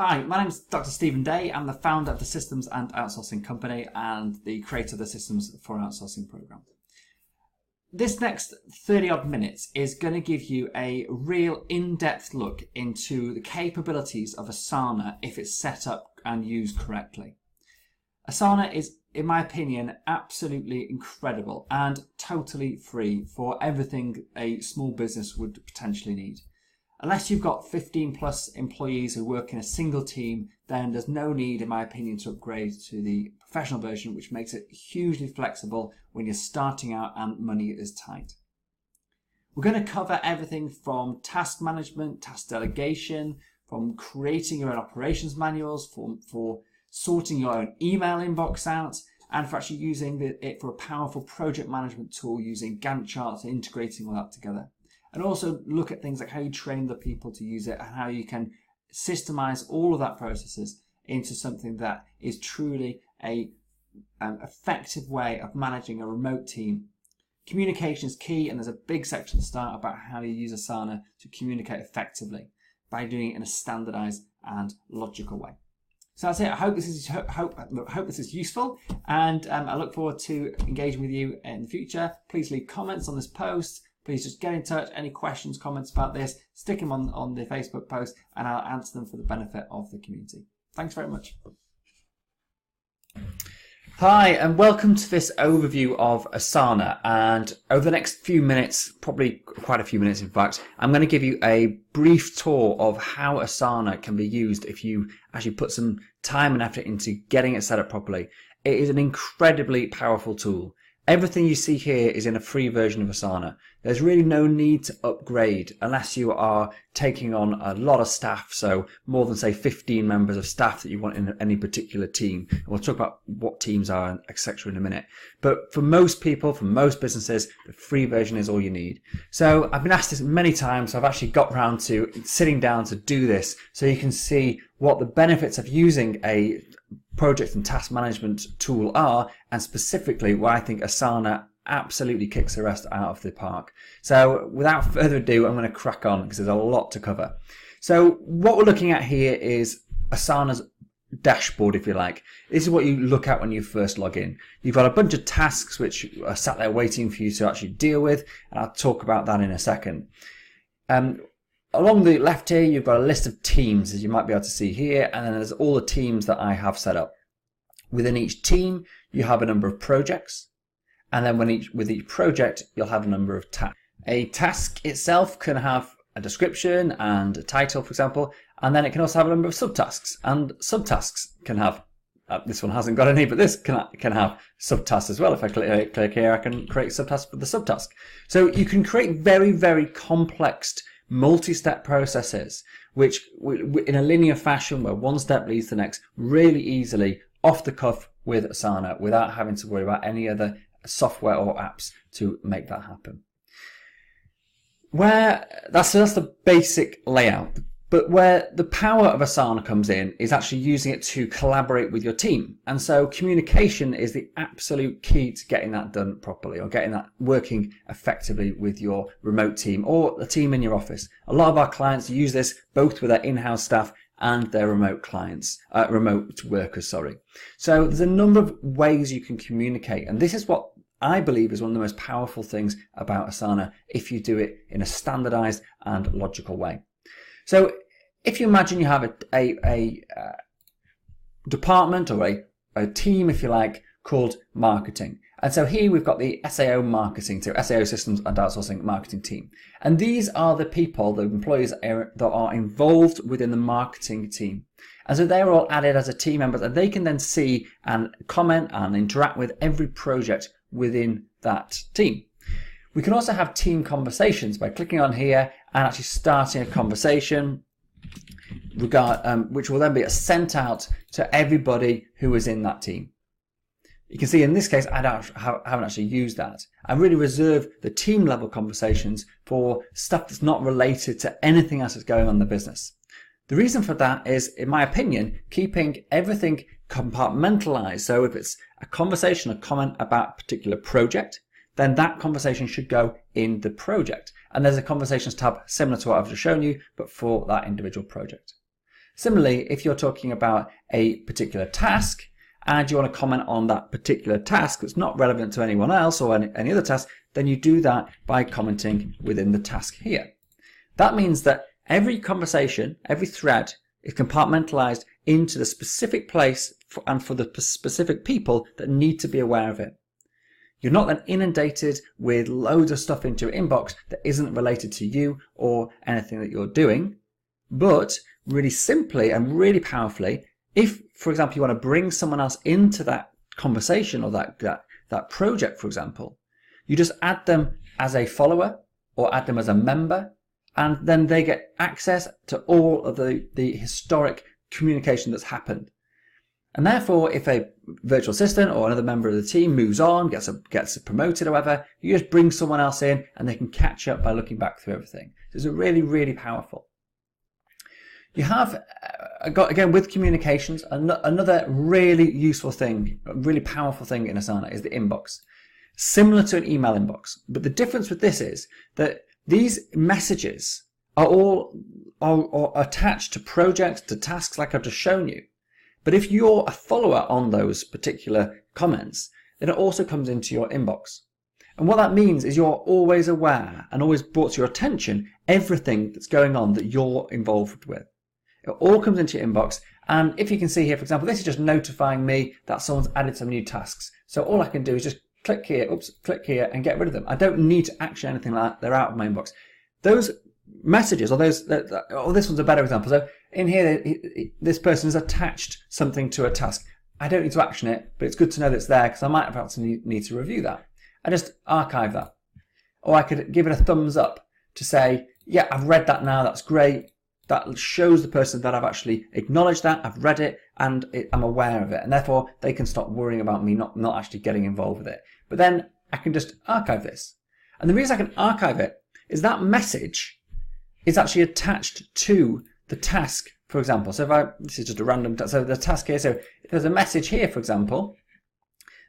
Hi, my name is Dr. Stephen Day. I'm the founder of the Systems and Outsourcing Company and the creator of the Systems for Outsourcing program. This next 30 odd minutes is going to give you a real in-depth look into the capabilities of Asana if it's set up and used correctly. Asana is, in my opinion, absolutely incredible and totally free for everything a small business would potentially need. Unless you've got 15 plus employees who work in a single team, then there's no need, in my opinion, to upgrade to the professional version, which makes it hugely flexible when you're starting out and money is tight. We're going to cover everything from task management, task delegation, from creating your own operations manuals, for sorting your own email inbox out, and for actually using it for a powerful project management tool using Gantt charts and integrating all that together. And also look at things like how you train the people to use it and how you can systemize all of that processes into something that is truly an effective way of managing a remote team. Communication is key, and there's a big section to start about how you use Asana to communicate effectively by doing it in a standardized and logical way. So that's it. I hope this is useful, and I look forward to engaging with you in the future. Please leave comments on this post. Please just get in touch. Any questions, comments about this, stick them on the Facebook post and I'll answer them for the benefit of the community. Thanks very much. Hi, and welcome to this overview of Asana. And over the next few minutes, probably quite a few minutes in fact, I'm going to give you a brief tour of how Asana can be used if you actually put some time and effort into getting it set up properly. It is an incredibly powerful tool. Everything you see here is in a free version of Asana. There's really no need to upgrade unless you are taking on a lot of staff, so more than say 15 members of staff that you want in any particular team. And we'll talk about what teams are, etc. in a minute. But for most people, for most businesses, the free version is all you need. So I've been asked this many times, so I've actually got round to sitting down to do this so you can see what the benefits of using a project and task management tool are, and specifically why I think Asana absolutely kicks the rest out of the park. So without further ado, I'm going to crack on because there's a lot to cover. So what we're looking at here is Asana's dashboard, if you like. This is what you look at when you first log in. You've got a bunch of tasks which are sat there waiting for you to actually deal with, and I'll talk about that in a second. Along the left here, you've got a list of teams, as you might be able to see here, and then there's all the teams that I have set up. Within each team, you have a number of projects, and then with each project, you'll have a number of tasks. A task itself can have a description and a title, for example, and then it can also have a number of subtasks, and subtasks can have, this one hasn't got any, but this can have subtasks as well. If I click here, I can create subtasks for the subtask. So you can create very, very complex multi-step processes, which in a linear fashion where one step leads to the next, really easily off the cuff with Asana without having to worry about any other software or apps to make that happen. That's the basic layout. But where the power of Asana comes in is actually using it to collaborate with your team. And so communication is the absolute key to getting that done properly, or getting that working effectively with your remote team or the team in your office. A lot of our clients use this both with their in-house staff and their remote workers. So there's a number of ways you can communicate. And this is what I believe is one of the most powerful things about Asana if you do it in a standardized and logical way. So if you imagine you have a department or a team, if you like, called marketing. And so here we've got the SAO marketing, so SAO Systems and Outsourcing marketing team. And these are the people, the employees that are involved within the marketing team. And so they're all added as a team members, and they can then see and comment and interact with every project within that team. We can also have team conversations by clicking on here and actually starting a conversation which will then be sent out to everybody who is in that team. You can see in this case, I haven't actually used that. I really reserve the team level conversations for stuff that's not related to anything else that's going on in the business. The reason for that is, in my opinion, keeping everything compartmentalized. So if it's a conversation, a comment about a particular project, then that conversation should go in the project. And there's a conversations tab similar to what I've just shown you, but for that individual project. Similarly, if you're talking about a particular task and you want to comment on that particular task that's not relevant to anyone else or any other task, then you do that by commenting within the task here. That means that every conversation, every thread is compartmentalized into the specific place and for the specific people that need to be aware of it. You're not then inundated with loads of stuff into your inbox that isn't related to you or anything that you're doing. But really simply and really powerfully, if, for example, you want to bring someone else into that conversation or that project, for example, you just add them as a follower or add them as a member, and then they get access to all of the historic communication that's happened. And therefore, if a virtual assistant or another member of the team moves on, gets promoted or whatever, you just bring someone else in and they can catch up by looking back through everything. So it's really, really powerful. You have, again, with communications, another really useful thing, a really powerful thing in Asana is the inbox. Similar to an email inbox. But the difference with this is that these messages are all attached to projects, to tasks like I've just shown you. But if you're a follower on those particular comments, then it also comes into your inbox. And what that means is you're always aware and always brought to your attention everything that's going on that you're involved with. It all comes into your inbox. And if you can see here, for example, this is just notifying me that someone's added some new tasks. So all I can do is just click here, click here and get rid of them. I don't need to action anything like that. They're out of my inbox. Those messages, or this one's a better example. So in here, this person has attached something to a task. I don't need to action it, but it's good to know that it's there because I might have actually need to review that. I just archive that. Or I could give it a thumbs up to say, yeah, I've read that now, that's great. That shows the person that I've actually acknowledged that, I've read it, and I'm aware of it. And therefore, they can stop worrying about me not actually getting involved with it. But then I can just archive this. And the reason I can archive it is that message is actually attached to the task, for example. So this is just a random task. So the task here, so if there's a message here, for example,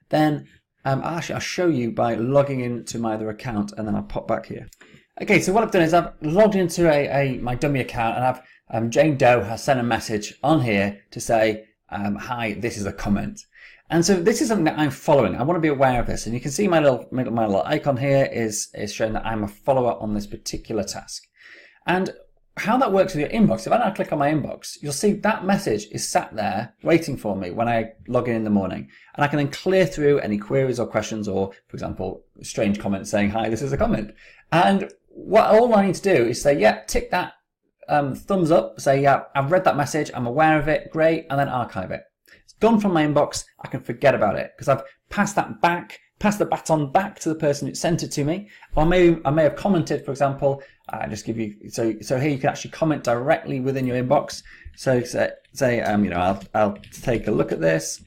then I'll show you by logging into my other account and then I'll pop back here. Okay, so what I've done is I've logged into my dummy account and I've Jane Doe has sent a message on here to say, hi, this is a comment. And so this is something that I'm following. I want to be aware of this. And you can see my little icon here is showing that I'm a follower on this particular task. And how that works with your inbox, if I now click on my inbox, you'll see that message is sat there waiting for me when I log in the morning. And I can then clear through any queries or questions or, for example, strange comments saying, hi, this is a comment. And all I need to do is say, yeah, tick that thumbs up, say, yeah, I've read that message, I'm aware of it, great, and then archive it. It's gone from my inbox, I can forget about it because I've passed the baton back to the person who sent it to me. Or I may have commented, for example, just give you, so here you can actually comment directly within your inbox. So say I'll take a look at this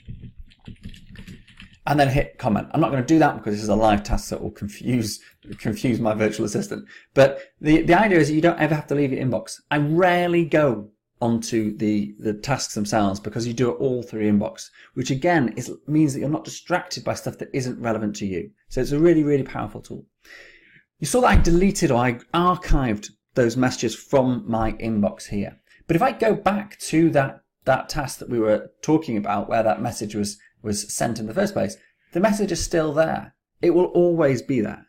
and then hit comment. I'm not going to do that because this is a live task that will confuse my virtual assistant. But the idea is that you don't ever have to leave your inbox. I rarely go onto the tasks themselves because you do it all through your inbox, which again means that you're not distracted by stuff that isn't relevant to you. So it's a really, really powerful tool. You saw that I deleted or I archived those messages from my inbox here. But if I go back to that task that we were talking about where that message was sent in the first place, the message is still there. It will always be there.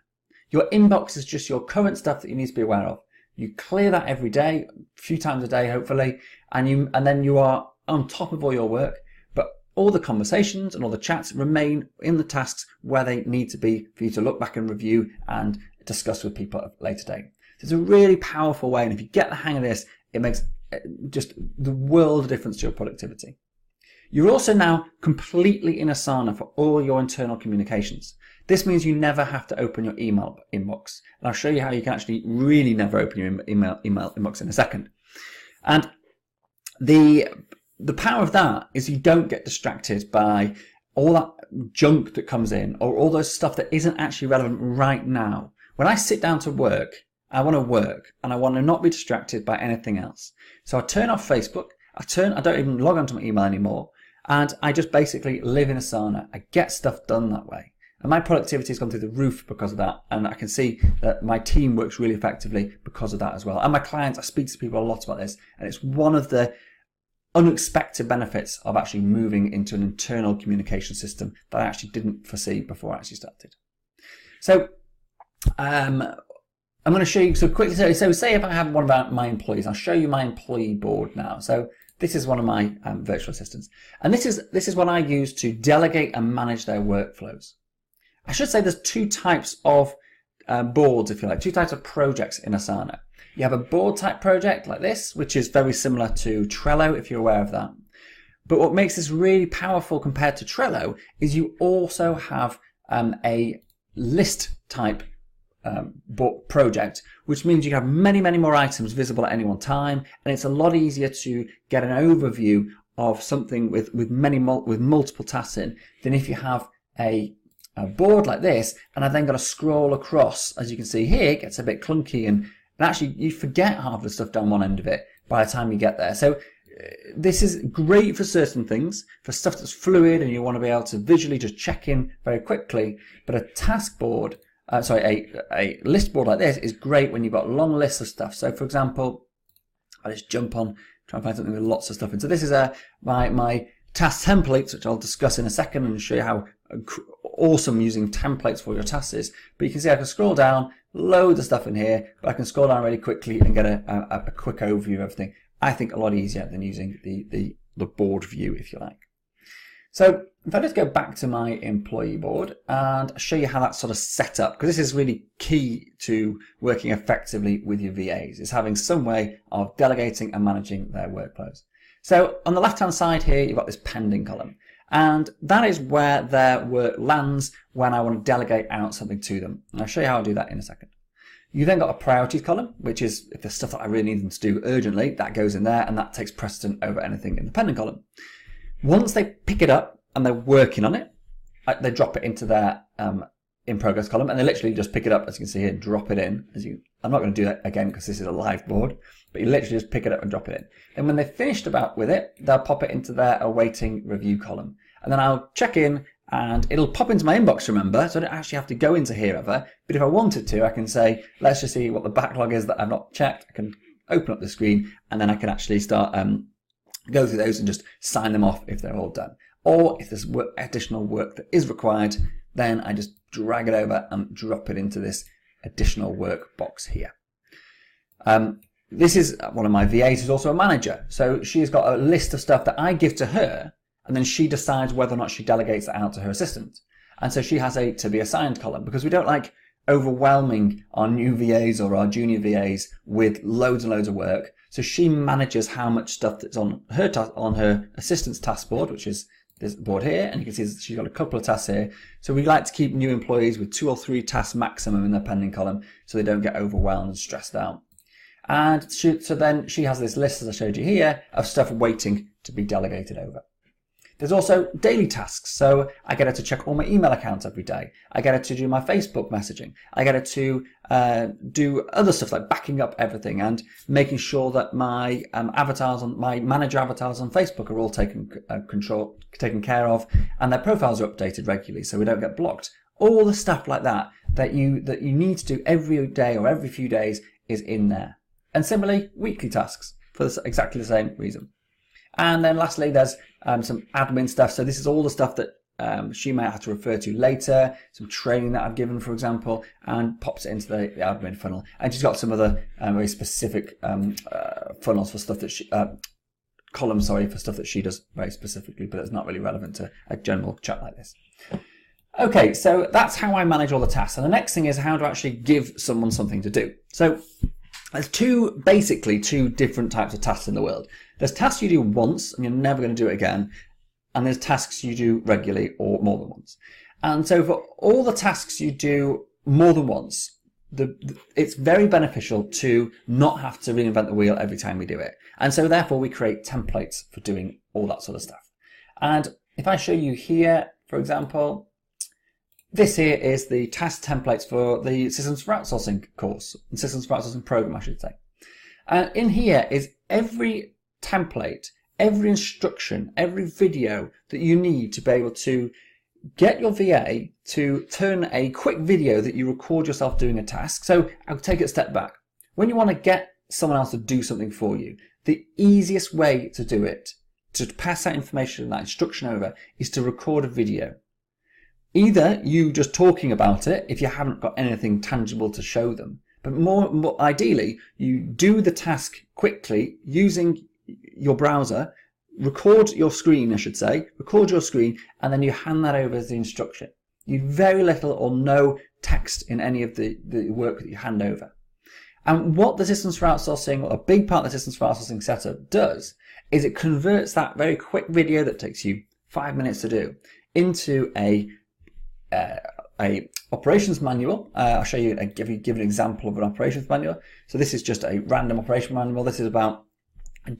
Your inbox is just your current stuff that you need to be aware of. You clear that every day, a few times a day, hopefully, and then you are on top of all your work, but all the conversations and all the chats remain in the tasks where they need to be for you to look back and review and discuss with people at a later date. So it's a really powerful way, and if you get the hang of this, it makes just the world of difference to your productivity. You're also now completely in Asana for all your internal communications. This means you never have to open your email inbox. And I'll show you how you can actually really never open your email inbox in a second. And the power of that is you don't get distracted by all that junk that comes in or all those stuff that isn't actually relevant right now. When I sit down to work, I want to work and I want to not be distracted by anything else. So I turn off Facebook. I don't even log onto my email anymore. And I just basically live in Asana. I get stuff done that way. And my productivity has gone through the roof because of that. And I can see that my team works really effectively because of that as well. And my clients, I speak to people a lot about this. And it's one of the unexpected benefits of actually moving into an internal communication system that I actually didn't foresee before I actually started. So I'm going to show you so quickly. So say if I have one of my employees, I'll show you my employee board now. So this is one of my virtual assistants, and this is what I use to delegate and manage their workflows. I should say there's two types of boards, if you like, two types of projects in Asana. You have a board type project like this, which is very similar to Trello, if you're aware of that. But what makes this really powerful compared to Trello is you also have a list type project, which means you have many, many more items visible at any one time, and it's a lot easier to get an overview of something with multiple tasks in than if you have a board like this, and I've then got to scroll across. As you can see here, it gets a bit clunky, and actually you forget half the stuff down one end of it by the time you get there. So this is great for certain things, for stuff that's fluid and you want to be able to visually just check in very quickly. But a task board, a list board like this is great when you've got long lists of stuff. So for example, I'll just jump on, try and find something with lots of stuff in. So this is my task templates, which I'll discuss in a second and show you how awesome using templates for your tasks is. But you can see I can scroll down, loads of stuff in here, but I can scroll down really quickly and get a quick overview of everything. I think a lot easier than using the board view, if you like. So if I just go back to my employee board and show you how that's sort of set up, because this is really key to working effectively with your VAs, is having some way of delegating and managing their workflows. So on the left-hand side here, you've got this pending column. And that is where their work lands when I want to delegate out something to them. And I'll show you how I do that in a second. You then got a priorities column, which is if there's stuff that I really need them to do urgently, that goes in there and that takes precedent over anything in the pending column. Once they pick it up and they're working on it, they drop it into their in progress column, and they literally just pick it up, as you can see here, drop it in. I'm not going to do that again because this is a live board, but you literally just pick it up and drop it in. And when they've finished with it, they'll pop it into their awaiting review column. And then I'll check in and it'll pop into my inbox, remember, so I don't actually have to go into here ever. But if I wanted to, I can say, let's just see what the backlog is that I've not checked. I can open up the screen and then I can actually start go through those and just sign them off if they're all done. Or if there's additional work that is required, then I just drag it over and drop it into this additional work box here. This is one of my VAs who's also a manager. So she's got a list of stuff that I give to her, and then she decides whether or not she delegates it out to her assistant. And so she has a to be assigned column, because we don't like overwhelming our new VAs or our junior VAs with loads and loads of work. So she manages how much stuff that's on her assistant's task board, which is this board here, and you can see she's got a couple of tasks here. So we like to keep new employees with 2 or 3 tasks maximum in their pending column so they don't get overwhelmed and stressed out. And so then she has this list, as I showed you here, of stuff waiting to be delegated over. There's also daily tasks. So I get her to check all my email accounts every day. I get her to do my Facebook messaging. I get her to do other stuff like backing up everything and making sure that my my manager avatars on Facebook are all taken care of, and their profiles are updated regularly so we don't get blocked. All the stuff like that you need to do every day or every few days is in there. And similarly, weekly tasks for exactly the same reason. And then lastly, there's some admin stuff. So this is all the stuff that she might have to refer to later, some training that I've given, for example, and pops it into the admin funnel. And she's got some other very specific funnels for stuff that columns, for stuff that she does very specifically, but it's not really relevant to a general chat like this. Okay, so that's how I manage all the tasks. And the next thing is how to actually give someone something to do. So there's basically two different types of tasks in the world. There's tasks you do once and you're never going to do it again. And there's tasks you do regularly or more than once. And so for all the tasks you do more than once, it's very beneficial to not have to reinvent the wheel every time we do it. And so therefore we create templates for doing all that sort of stuff. And if I show you here, for example, this here is the task templates for the Systems for Outsourcing course, the Systems for Outsourcing program, I should say. And in here is every template, every instruction, every video that you need to be able to get your VA to turn a quick video that you record yourself doing a task. So I'll take it a step back. When you want to get someone else to do something for you, the easiest way to do it to pass that information, that instruction over, is to record a video. Either you just talking about it if you haven't got anything tangible to show them, but more ideally, you do the task quickly using your browser, record your screen, I should say, record your screen, and then you hand that over as the instruction. You very little or no text in any of the work that you hand over. And what the Systems for Outsourcing, or a big part of the Systems for Outsourcing setup does, is it converts that very quick video that takes you 5 minutes to do into a operations manual. I'll show you, give an example of an operations manual. So this is just a random operation manual. This is about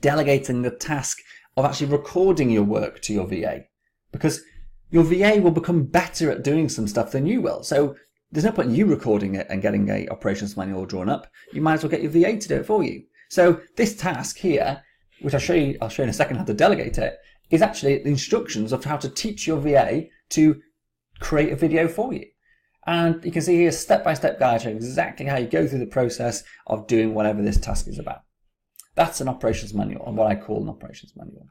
delegating the task of actually recording your work to your VA, because your VA will become better at doing some stuff than you will. So there's no point in you recording it and getting a operations manual drawn up. You might as well get your VA to do it for you. So this task here, which I'll show you in a second how to delegate it, is actually the instructions of how to teach your VA to create a video for you. And you can see here step-by-step guide showing exactly how you go through the process of doing whatever this task is about. That's an operations manual, and what I call an operations manual.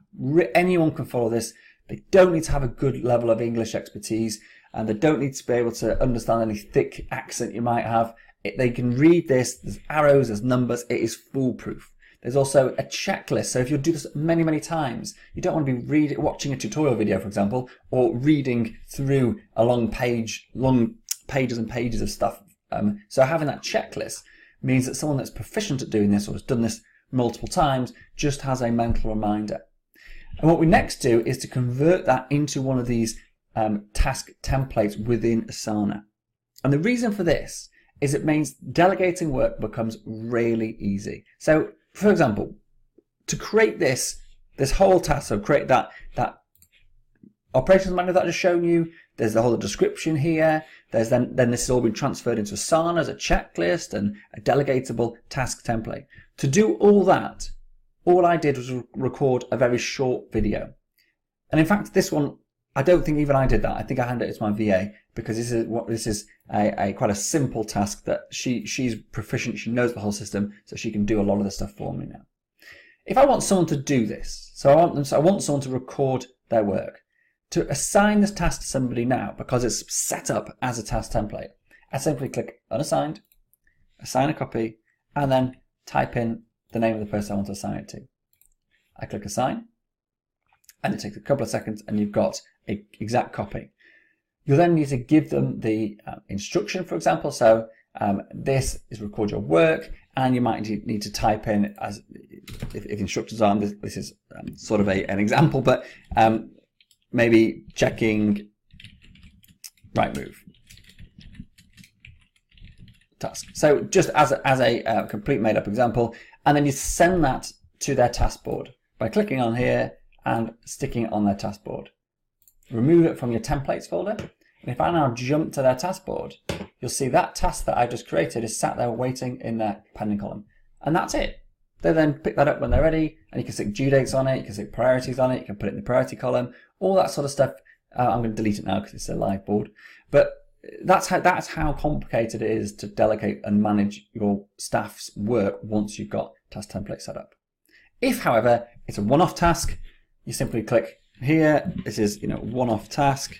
Anyone can follow this. They don't need to have a good level of English expertise, and they don't need to be able to understand any thick accent you might have. They can read this. There's arrows, there's numbers. It is foolproof. There's also a checklist. So if you do this many, many times, you don't want to be watching a tutorial video, for example, or reading through a long pages and pages of stuff. So having that checklist means that someone that's proficient at doing this or has done this multiple times just has a mental reminder. And what we next do is to convert that into one of these task templates within Asana. And the reason for this is it means delegating work becomes really easy. So, for example, to create this whole task, so create that operations manual that I've just shown you, there's the whole description here, there's then this has all been transferred into Asana as a checklist and a delegatable task template. To do all that, all I did was record a very short video. And in fact, this one, I don't think even I did that. I think I handed it to my VA because this is a quite a simple task that she's proficient. She knows the whole system, so she can do a lot of the stuff for me now. If I want someone to do this, so I want someone to record their work, to assign this task to somebody now because it's set up as a task template, I simply click unassigned, assign a copy, and then type in the name of the person I want to assign it to. I click assign, and it takes a couple of seconds, and you've got an exact copy. You'll then need to give them the instruction, for example. So this is record your work, and you might need to type in, as if instructions are, this is sort of an example, but maybe checking right move task. So just as a complete made up example, and then you send that to their task board by clicking on here and sticking it on their task board. Remove it from your templates folder. And if I now jump to their task board, you'll see that task that I just created is sat there waiting in their pending column. And that's it. They then pick that up when they're ready, and you can stick due dates on it, you can stick priorities on it, you can put it in the priority column, all that sort of stuff. I'm going to delete it now because it's a live board. But that's how complicated it is to delegate and manage your staff's work once you've got task templates set up. If, however, it's a one-off task, you simply click here. This is one-off task.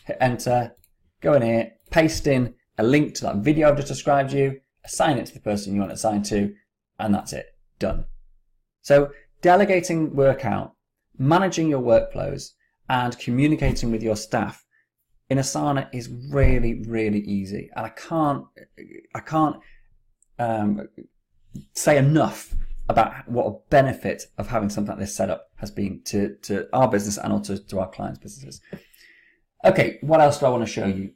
Hit enter. Go in here, paste in a link to that video I've just described you, assign it to the person you want to assign to, and that's it. Done. So delegating work out, managing your workflows, and communicating with your staff in Asana is really, really easy. And I can't say enough about what a benefit of having something like this set up has been to our business and also to our clients' businesses. Okay, what else do I want to show you?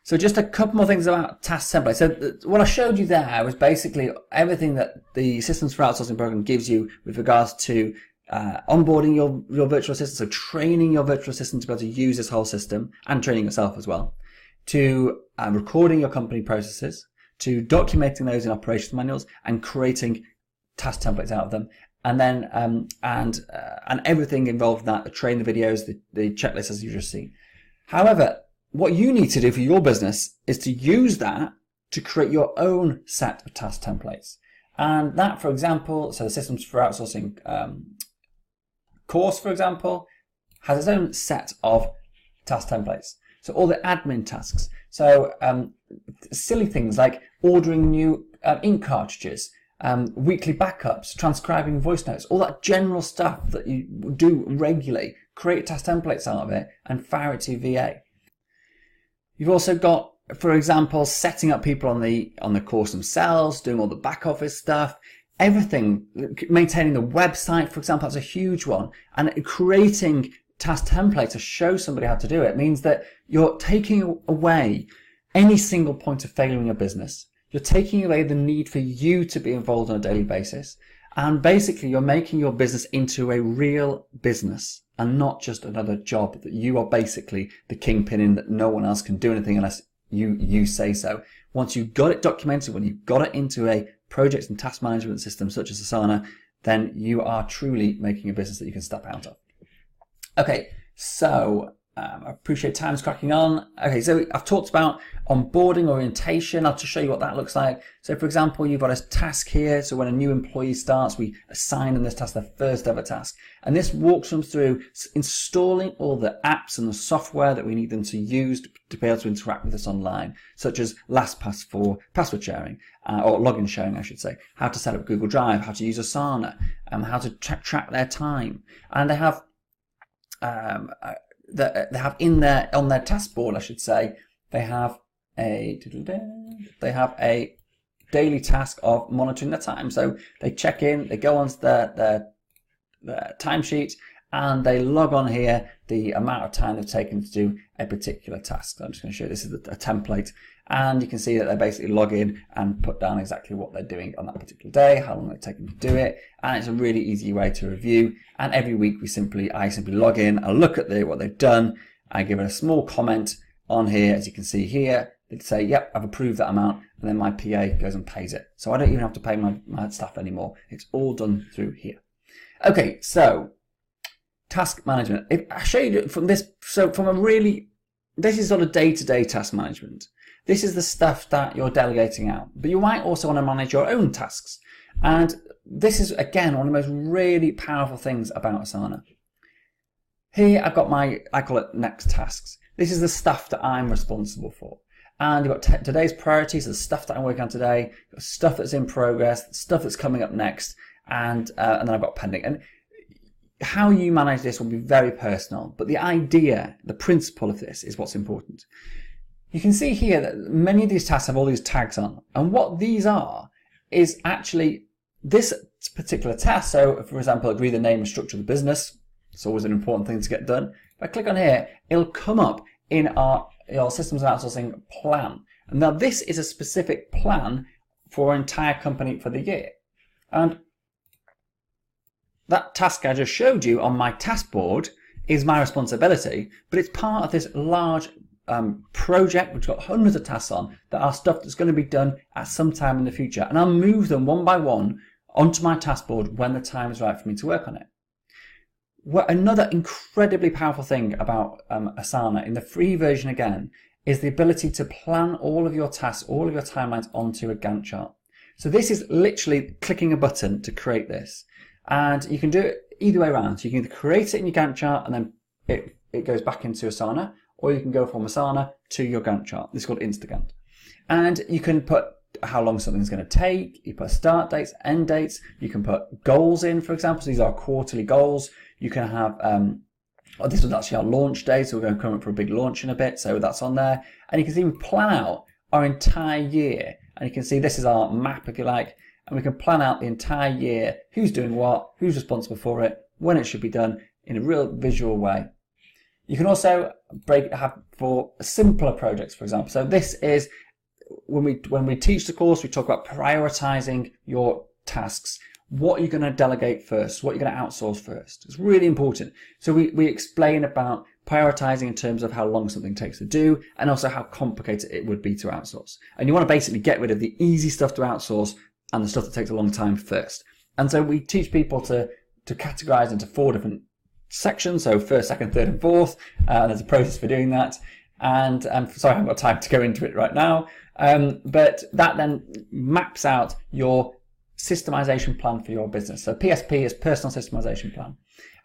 So just a couple more things about task templates. So what I showed you there was basically everything that the Systems for Outsourcing program gives you with regards to onboarding your virtual assistant, so training your virtual assistant to be able to use this whole system, and training yourself as well, to recording your company processes, to documenting those in operations manuals and creating task templates out of them, and then and everything involved in that, the training, the videos, the checklists as you've just seen. However, what you need to do for your business is to use that to create your own set of task templates. And that, for example, so the Systems for Outsourcing course, for example, has its own set of task templates. So all the admin tasks. So silly things like ordering new ink cartridges, weekly backups, transcribing voice notes, all that general stuff that you do regularly, create task templates out of it and fire it to VA. You've also got, for example, setting up people on the course themselves, doing all the back office stuff, everything, maintaining the website, for example, that's a huge one, and creating task templates to show somebody how to do it means that you're taking away any single point of failure in your business. You're taking away the need for you to be involved on a daily basis. And basically, you're making your business into a real business and not just another job that you are basically the kingpin in, that no one else can do anything unless you say so. Once you've got it documented, when you've got it into a project and task management system such as Asana, then you are truly making a business that you can step out of. Okay, so I appreciate time's cracking on. Okay, so I've talked about onboarding, orientation. I'll just show you what that looks like. So for example, you've got a task here. So when a new employee starts, we assign them this task, their first ever task. And this walks them through installing all the apps and the software that we need them to use to be able to interact with us online, such as LastPass for password sharing, or login sharing, I should say, how to set up Google Drive, how to use Asana, how to track their time. And they have they have in their on their task board, I should say, they have a daily task of monitoring their time. So they check in, they go onto their timesheet, and they log on here the amount of time they've taken to do a particular task. So I'm just going to show you, this is a template, and you can see that they basically log in and put down exactly what they're doing on that particular day, how long they've taken to do it, and it's a really easy way to review. And every week I simply log in, I look at what they've done, I give it a small comment on here, as you can see here. They say, yep, I've approved that amount, and then my PA goes and pays it. So I don't even have to pay my staff anymore. It's all done through here. Okay, so task management. If I show you from this, this is sort of day-to-day task management. This is the stuff that you're delegating out, but you might also want to manage your own tasks. And this is, again, one of the most really powerful things about Asana. Here I've got I call it next tasks. This is the stuff that I'm responsible for. And you've got today's priorities, the stuff that I'm working on today, stuff that's in progress, stuff that's coming up next, and then I've got pending. And how you manage this will be very personal, but the idea, the principle of this is what's important. You can see here that many of these tasks have all these tags on, and what these are is actually this particular task. So, for example, agree the name and structure of the business. It's always an important thing to get done. If I click on here, it'll come up in our systems and outsourcing plan. And now this is a specific plan for our entire company for the year. And that task I just showed you on my task board is my responsibility, but it's part of this large project which got hundreds of tasks on that are stuff that's going to be done at some time in the future. And I'll move them one by one onto my task board when the time is right for me to work on it. Another incredibly powerful thing about Asana, in the free version again, is the ability to plan all of your tasks, all of your timelines onto a Gantt chart. So this is literally clicking a button to create this. And you can do it either way around. So you can either create it in your Gantt chart and then it goes back into Asana, or you can go from Asana to your Gantt chart. This is called Instagantt. And you can put how long something's going to take. You put start dates, end dates. You can put goals in, for example. So these are quarterly goals. You can have, this was actually our launch day, so we're going to come up for a big launch in a bit, so that's on there. And you can see we plan out our entire year. And you can see this is our map, if you like, and we can plan out the entire year, who's doing what, who's responsible for it, when it should be done in a real visual way. You can also have for simpler projects, for example. So this is, when we teach the course, we talk about prioritizing your tasks. What you're going to delegate first, what you're going to outsource first. It's really important. So we explain about prioritizing in terms of how long something takes to do, and also how complicated it would be to outsource. And you want to basically get rid of the easy stuff to outsource and the stuff that takes a long time first. And so we teach people to categorize into 4 different sections. So first, second, third, and fourth. There's a process for doing that. And sorry, I haven't got time to go into it right now. But that then maps out your systemization plan for your business. So PSP is personal systemization plan.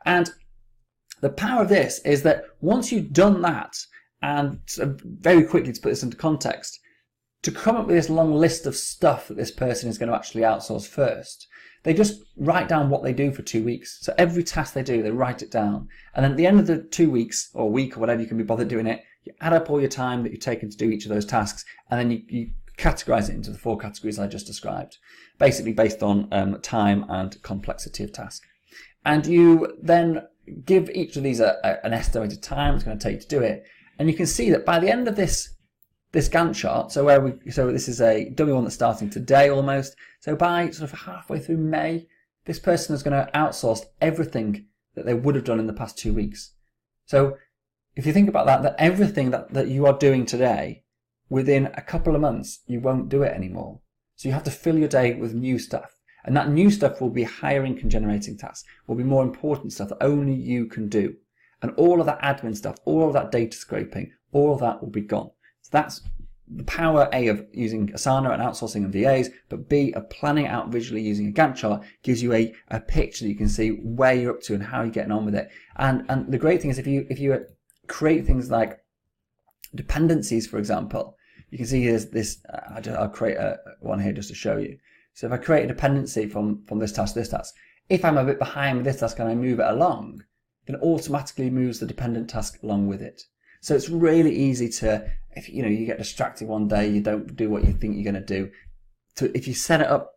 And the power of this is that once you've done that, and very quickly to put this into context, to come up with this long list of stuff that this person is going to actually outsource first, they just write down what they do for 2 weeks. So every task they do, they write it down. And then at the end of the 2 weeks or week or whatever you can be bothered doing it, you add up all your time that you've taken to do each of those tasks, and then you categorize it into the 4 categories I just described, basically based on time and complexity of task. And you then give each of these an estimated time it's going to take to do it. And you can see that by the end of this Gantt chart, so this is a dummy one that's starting today almost. So by sort of halfway through May, this person is going to outsource everything that they would have done in the past 2 weeks. So if you think about that everything that you are doing today, within a couple of months, you won't do it anymore. So you have to fill your day with new stuff. And that new stuff will be higher income generating tasks, will be more important stuff that only you can do. And all of that admin stuff, all of that data scraping, all of that will be gone. So that's the power, A, of using Asana and outsourcing and VAs, but B, of planning out visually using a Gantt chart gives you a picture that you can see where you're up to and how you're getting on with it. And the great thing is if you create things like dependencies, for example, you can see here's this, I'll create one here just to show you. So if I create a dependency from this task to this task, if I'm a bit behind with this task and I move it along, then it automatically moves the dependent task along with it. So it's really easy to, if you get distracted one day, you don't do what you think you're going to do. So if you set it up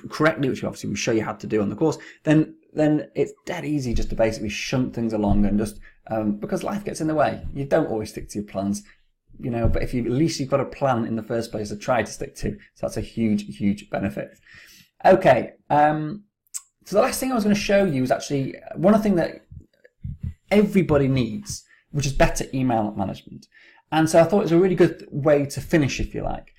correctly, which obviously we show you how to do on the course, then it's dead easy just to basically shunt things along and just because life gets in the way. You don't always stick to your plans, but if at least you've got a plan in the first place to try to stick to. So that's a huge benefit. Okay, so the last thing I was going to show you is actually one thing that everybody needs, which is better email management. And so I thought it was a really good way to finish, if you like.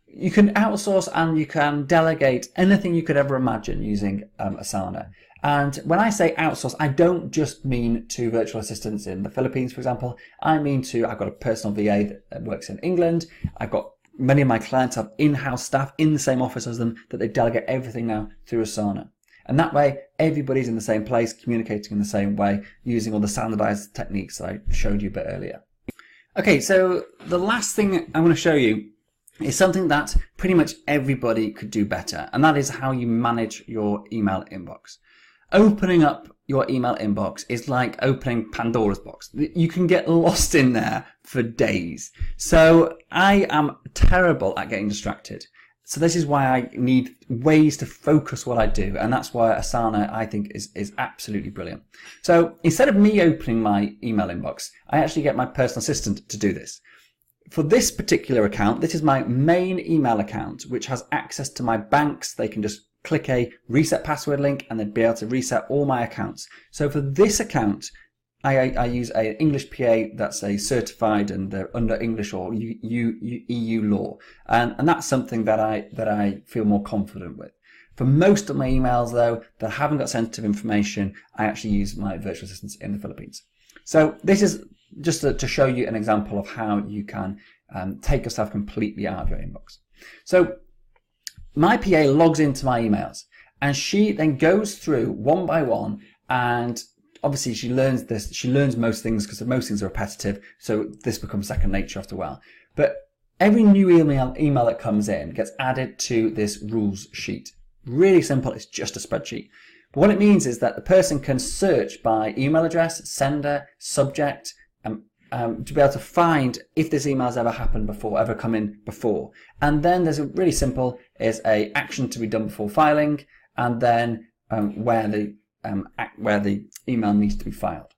You can outsource and you can delegate anything you could ever imagine using Asana. And when I say outsource, I don't just mean to virtual assistants in the Philippines, for example. I mean I've got a personal VA that works in England. I've got many of my clients have in-house staff in the same office as them that they delegate everything now through Asana. And that way, everybody's in the same place, communicating in the same way, using all the standardized techniques that I showed you a bit earlier. Okay, so the last thing I'm going to show you is something that pretty much everybody could do better, and that is how you manage your email inbox. Opening up your email inbox is like opening Pandora's box. You can get lost in there for days. So I am terrible at getting distracted. So this is why I need ways to focus what I do, and that's why Asana, I think, is absolutely brilliant. So instead of me opening my email inbox, I actually get my personal assistant to do this. For this particular account, this is my main email account, which has access to my banks. They can just click a reset password link and they'd be able to reset all my accounts. So for this account, I use an English PA that's a certified and they're under English or EU law, and that's something that I feel more confident with. For most of my emails, though, that haven't got sensitive information, I actually use my virtual assistants in the Philippines. So this is just to show you an example of how you can take yourself completely out of your inbox. So my PA logs into my emails, and she then goes through one by one, and obviously she learns this. She learns most things because most things are repetitive, so this becomes second nature after a while. But every new email that comes in gets added to this rules sheet. Really simple. It's just a spreadsheet. But what it means is that the person can search by email address, sender, subject, to be able to find if this email has ever happened before, ever come in before. And then there's a really simple is a action to be done before filing, and then where the email needs to be filed.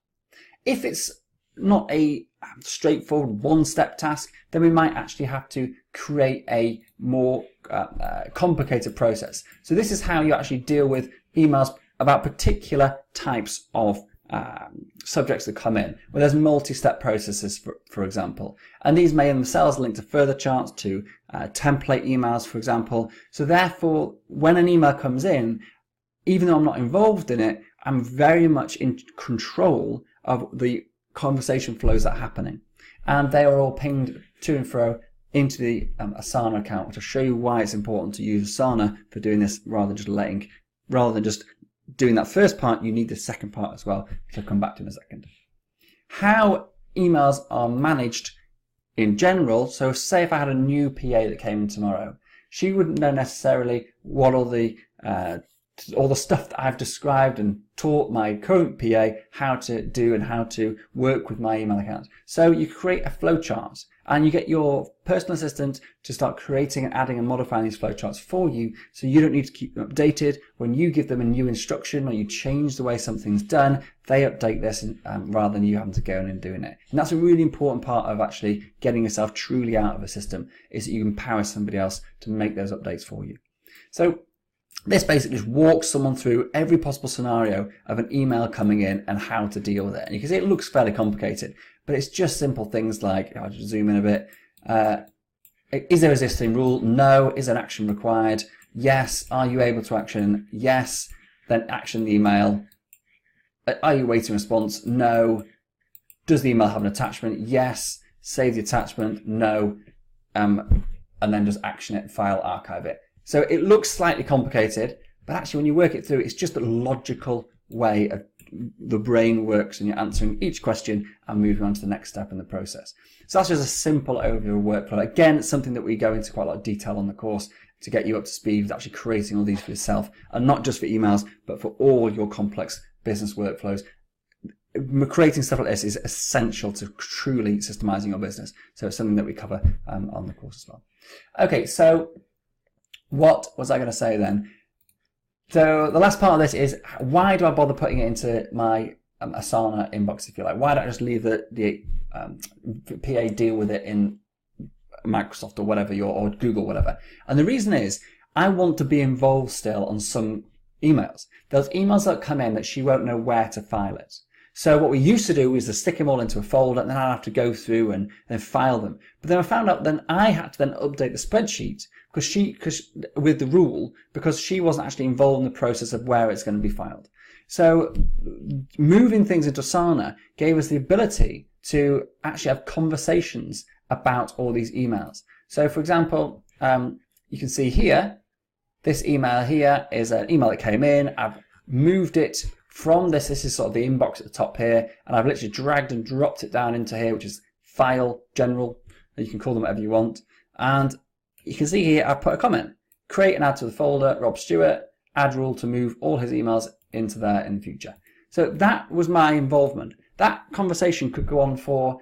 If it's not a straightforward one-step task, then we might actually have to create a more complicated process. So this is how you actually deal with emails about particular types of subjects that come in, where there's multi-step processes, for example. And these may in themselves link to further charts, to template emails, for example. So therefore, when an email comes in, even though I'm not involved in it, I'm very much in control of the conversation flows that are happening. And they are all pinged to and fro into the Asana account, which will show you why it's important to use Asana for doing this rather than just doing that first part, you need the second part as well, which I'll come back to in a second. How emails are managed in general. So say if I had a new PA that came in tomorrow, she wouldn't know necessarily what all the stuff that I've described and taught my current PA how to do and how to work with my email account. So you create a flowchart and you get your personal assistant to start creating and adding and modifying these flowcharts for you, so you don't need to keep them updated. When you give them a new instruction or you change the way something's done, they update this rather than you having to go in and doing it. And that's a really important part of actually getting yourself truly out of a system, is that you empower somebody else to make those updates for you. So this basically just walks someone through every possible scenario of an email coming in and how to deal with it. And you can see it looks fairly complicated, but it's just simple things like, I'll just zoom in a bit. Is there a existing rule? No. Is an action required? Yes. Are you able to action? Yes. Then action the email. Are you waiting response? No. Does the email have an attachment? Yes. Save the attachment? No. And then just action it, file, archive it. So it looks slightly complicated, but actually when you work it through, it's just a logical way of the brain works, and you're answering each question and moving on to the next step in the process. So that's just a simple overview of workflow. Again, it's something that we go into quite a lot of detail on the course to get you up to speed with actually creating all these for yourself, and not just for emails, but for all your complex business workflows. Creating stuff like this is essential to truly systemizing your business. So it's something that we cover on the course as well. Okay, so what was I going to say then? So the last part of this is, why do I bother putting it into my Asana inbox, if you like? Why don't I just leave the PA deal with it in Microsoft or whatever, or Google, whatever? And the reason is, I want to be involved still on some emails. There's emails that come in that she won't know where to file it. So what we used to do is to stick them all into a folder, and then I'd have to go through and file them. But then I found out then I had to then update the spreadsheet with the rule, because she wasn't actually involved in the process of where it's going to be filed. So moving things into Asana gave us the ability to actually have conversations about all these emails. So for example, you can see here, this email here is an email that came in. I've moved it from this is sort of the inbox at the top here, and I've literally dragged and dropped it down into here, which is file, general, you can call them whatever you want. And you can see here, I've put a comment, create and add to the folder, Rob Stewart, add rule to move all his emails into there in the future. So that was my involvement. That conversation could go on for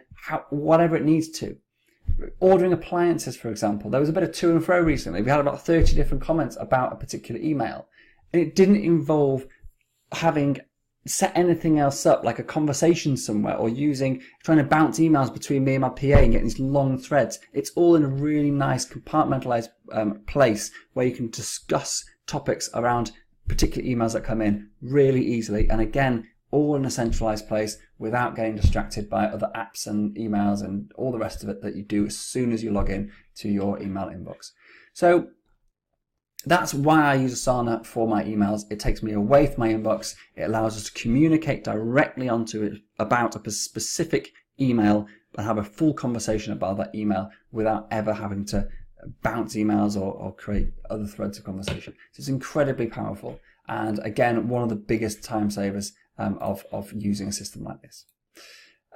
whatever it needs to. Ordering appliances, for example, there was a bit of to and fro recently. We had about 30 different comments about a particular email, and it didn't involve having set anything else up, like a conversation somewhere, or trying to bounce emails between me and my PA and getting these long threads. It's all in a really nice compartmentalized place where you can discuss topics around particular emails that come in really easily, and again, all in a centralized place without getting distracted by other apps and emails and all the rest of it that you do as soon as you log in to your email inbox. So that's why I use Asana for my emails. It takes me away from my inbox. It allows us to communicate directly onto it about a specific email and have a full conversation about that email without ever having to bounce emails or create other threads of conversation. So it's incredibly powerful. And again, one of the biggest time savers of using a system like this.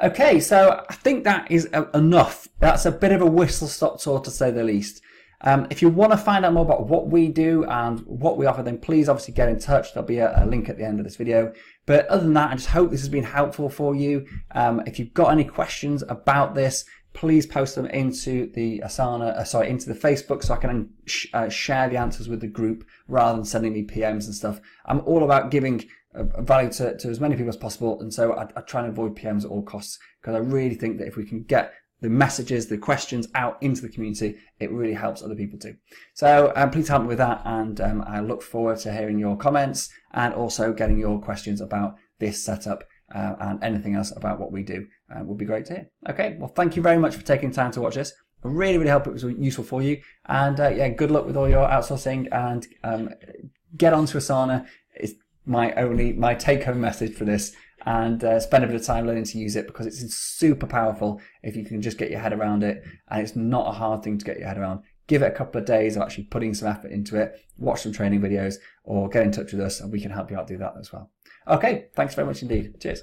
Okay, so I think that is enough. That's a bit of a whistle-stop tour, to say the least. If you want to find out more about what we do and what we offer, then please obviously get in touch. There'll be a link at the end of this video. But other than that, I just hope this has been helpful for you. If you've got any questions about this, please post them into the into the Facebook, so I can share the answers with the group rather than sending me PMs and stuff. I'm all about giving value to as many people as possible, and so I try and avoid PMs at all costs, because I really think that if we can get the messages, the questions out into the community, it really helps other people too. So please help me with that, and I look forward to hearing your comments and also getting your questions about this setup and anything else about what we do. Would be great to hear. Okay, well, thank you very much for taking time to watch this. I really hope it was useful for you, and yeah, good luck with all your outsourcing, and get onto Asana. It's my take-home message for this, and spend a bit of time learning to use it, because it's super powerful if you can just get your head around it, and it's not a hard thing to get your head around. give it a couple of days of actually putting some effort into it, watch some training videos, or get in touch with us and we can help you out do that as well. Okay, thanks very much indeed. Cheers.